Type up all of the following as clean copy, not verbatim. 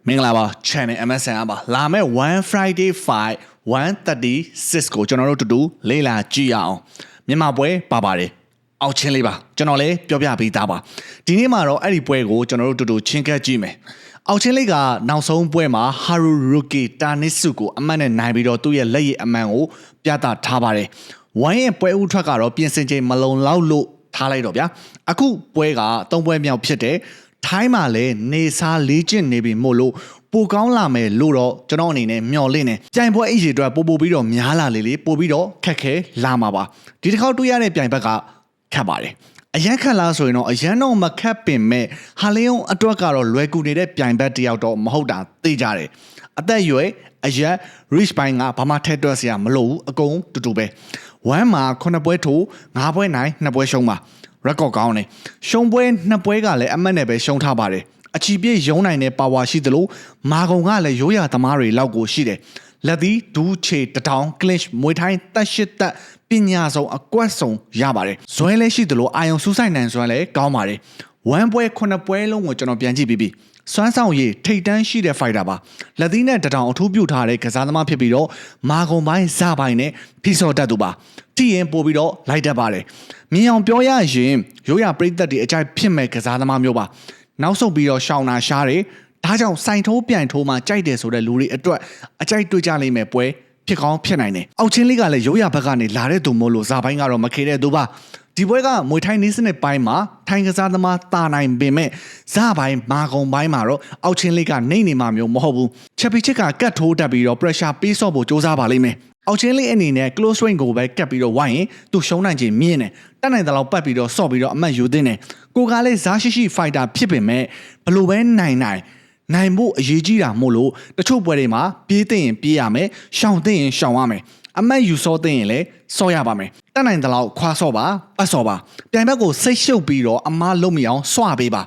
မင်္ဂလာပါ channel MSN ပါလာမဲ့ One Friday Fight 136ကိုကျွန်တော်တို့တူတူလေ့လာကြည့်ရအောင်မြန်မာပွဲပါပါတယ်အောက်ချင်းလေးပါကျွန်တော်လည်းပြောပြပေးသားပါဒီနေ့မှာတော့အဲ့ဒီပွဲကိုကျွန်တော်တို့တူတူချင်းကပ်ကြည့်မယ်အောက်ချင်းလေးကနောက်ဆုံးပွဲမှာ Haruruki Tanitsu ကိုအမှတ်နဲ့နိုင်ပြီးတော့သူ့ရဲ့လက်ရည်အမှန်ကိုပြသထားပါတယ်ဝိုင်းရဲ့ပွဲဥထွက်ကတော့ပြင်ဆင်ချိန်မလုံလောက်လို့ထားလိုက်တော့ဗျာအခုပွဲက၃ပွဲမြောက်ဖြစ်တယ်ထိုင်းမှာလည်းနေစားလေးကျင့်နေပြီမို့လို့ပိုကောင်းလာမယ်လို့တော့ကျွန်တော်အနေနဲ့မျှော်လင့်နေပြိုင်ပွဲအရေးအတွက်ပို့ပြီးတော့များလာလေပို့ပြီးတော့ခက်ခဲလာမှာပါဒီတစ်ခေါက်တွေ့ရတဲ့ပြိုင်ဘက်ကခက်ပါတယ်အရန်ခက်လားဆိုရင်တော့အရန်တော့မခက်ပင်မဲ့ဟာလီယုံအတွက်ကတော့လွယ်ကူနေတဲ့ပြိုင်ဘက်တယောက်တော့မဟုတ်တာသိကြတယ်အသက်အရွယ်အရက် reach ပိုင်းကဘာမှထက်တွက်စရာမလိုဘူးအကုန်တူတူပဲ1မှာ9ပွဲထိုး9ပွဲနိုင်2ပွဲရှုံးပါrecord ကောင်းတယ်ရှုံးပွဲ2ပွဲကလည်းအမှတ်နဲ့ပဲရှုံးထားပါတယ်အချီပြည့်ရုံးနိုင်တဲ့ power ရှိသလိုမာကုံကလည်းရိုးရာသမားတွေလောက်ကိုရှိတယ်လက်သီးဒူးချေတထောင် clinch မွေထိုင်းတက်ရှစ်တက်ပညာဆုံးအကွက်ဆုံးရပါတယ်ဇွဲလည်းရှိသလိုအာယုံစူးဆိုင်နိုင်ဇွဲလည်းကောင်းပါတယ်1ပွဲ9ပွဲလုံးကိုကျွန်တော်ပြန်ကြည့်ပြီးပြီစွမ်းဆောင်ရည်ထိတ်တန်းရှိတဲ့ fighter ပါလက်သီးနဲ့တထောင်အထူးပြုထားတဲ့ကစားသမားဖြစ်ပြီးတော့မာကုံပိုင်းဇပိုင်းနဲ့ဖိစော်တတ်သူပါတီရင်ပို့ပြီးတော့လိုက်တတ်ပါတယ်မြင်အောင်ပြောရရင်ရိုးရာပရိသတ်တွေအကြိုက်ဖြစ်မဲ့ကစားသမားမျိုးပါနောက်ဆုံးပြီးတော့ရှောင်းနာရှားတွေဒါကြောင့်စိုင်ထိုးပြန်ထိုးမှကြိုက်တယ်ဆိုတဲ့လူတွေအတွက်အကြိုက်တွေ့ကြလိမ့်မယ်ပွဲဖြစ်ကောင်းဖြစ်နိုင်တယ်အောက်ချင်းလေးကလည်းရိုးရာဘက်ကနေလာတဲ့သူမို့လို့ဇာပိုင်းကတော့မခေတဲ့သူပါဒီပွဲကမွေထိုင်းနေစနစ်ပိုင်းမှာထိုင်းကစားသမားတာနိုင်ပင်မဲ့ဇပိုင်းမာကုံပိုင်းမှာတော့အောက်ချင်းလေးကနေနေမှာမျိုးမဟုတ်ဘူးချက်ပီချစ်ကကတ်ထိုးတက်ပြီးတော့ pressure ပေးဆော့ဖို့စ조사ပါလိမ့်မယ်အောက်ချင်းလေးအနေနဲ့ close range ကိုပဲကတ်ပြီးတော့ဝိုင်းရင်သူရှုံးနိုင်ခြင်းမြင့်တယ်တက်နိုင်တဲ့လောက်ပတ်ပြီးတော့ဆော့ပြီးတော့အမှတ်ယူသင်းတယ်ကိုကလည်းဇာရှိရှိ fighter ဖြစ်ပေမဲ့ဘလို့ပဲနိုင်ဖို့အရေးကြီးတာမို့လို့တချို့ပွဲတွေမှာပြေးသိရင်ပြေးရမယ်ရှောင်သိရင်ရှောင်ရမယ်အမတ်ယူစောသိရင်လည်းစောရပါမယ်တက်နိုင်တဲ့လောက်ခွာစောပါပတ်စောပါပြိုင်ဘက်ကိုစိတ်ရှုပ်ပြီးတော့အမားလုံးမိအောင်စွပေးပါ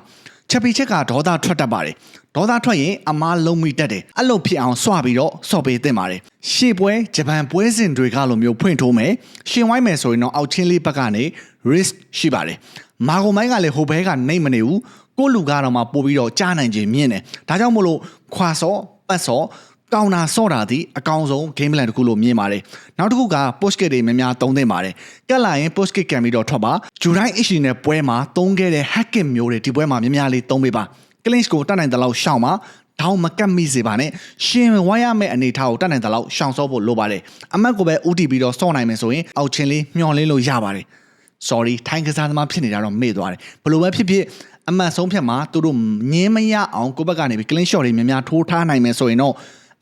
ချက်ပီချက်ကဒေါသထွက်တတ်ပါတယ်ဒေါသထွက်ရင်အမားလုံးမိတတ်တယ်အဲ့လိုဖြစ်အောင်စွပြီးတော့စောပေးသင့်ပါတယ်ရှေ့ပွဲဂျပန်ပွဲစဉ်တွေကလိုမျိုးဖွင့်ထိုးမယ်ရှင်ဝိုင်းမယ်ဆိုရင်တော့အောက်ချင်းလေးဘက်ကနေ risk ရှိပါတယ်မာဂုံမိုင်းကလည်းဟိုဘဲကနေမနေဘူးကိုလူကတော့မှပို့ပြီးတော့ကြားနိုင်ခြင်းမြင့်တယ်ဒါကြောင့်မို့လို့ခွာစောပတ်စောကောင်နာဆော့တာဒီအကောင်ဆုံး game plan တစ်ခုလို့မြင်ပါတယ်နောက်တစ်ခုက push kick တွေများများသုံးသင့်ပါတယ်ကက်လာရင် push kick ကန်ပြီးတော့ထွက်ပါဂျူတိုင်း issue နဲ့ပွဲမှာသုံးခဲ့တဲ့ hack kick မျိုးတွေဒီပွဲမှာများများလေးသုံးပေးပါ clinch ကိုတတ်နိုင်တဲ့လောက်ရှောင်ပါထောင်းမကတ်မိစေပါနဲ့ရှင်ဝိုင်းရမယ့်အနေထားကိုတတ်နိုင်တဲ့လောက်ရှောင်စောဖို့လိုပါတယ်အမတ်ကိုပဲဥတီပြီးတော့စော့နိုင်မယ်ဆိုရင်အောက်ချင်းလေးမျောလင်းလို့ရပါတယ် sorry ထိုင်းကစားသမားဖြစ်နေတာတော့မေ့သွားတယ်ဘလို့ပဲဖြစ်ဖြစ်အမတ်ဆုံးဖြတ်မှာသူတို့ငင်းမရအောင်ကိုယ့်ဘက်ကနေပြီး clean shot တွေများများထိုးထားနိုင်မယ်ဆိုရင်တော့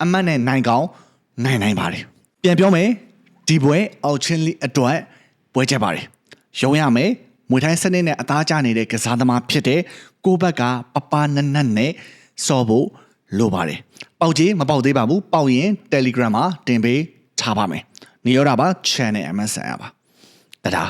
အမတ်နဲ့နိုင်ကောင်းနိုင်ပါတယ်ပြန်ပြောမယ်ဒီပွဲအောက်ချင်းလီအတွက်ပွဲချက်ပါတယ်ရုံးရမယ်မွေထိုင်းစနစ်နဲ့အသားကျနေတဲ့ကစားသမားဖြစ်တဲ့ကိုယ့်ဘက်ကပပနက်နက်နဲ့စော်ဖို့လိုပါတယ်ပေါက်ကြီးမပေါက်သေးပါဘူးပေါက်ရင် Telegram မှာတင်ပေးထားပါမယ်နေရတာပါ Channel MSN ပါတဒါ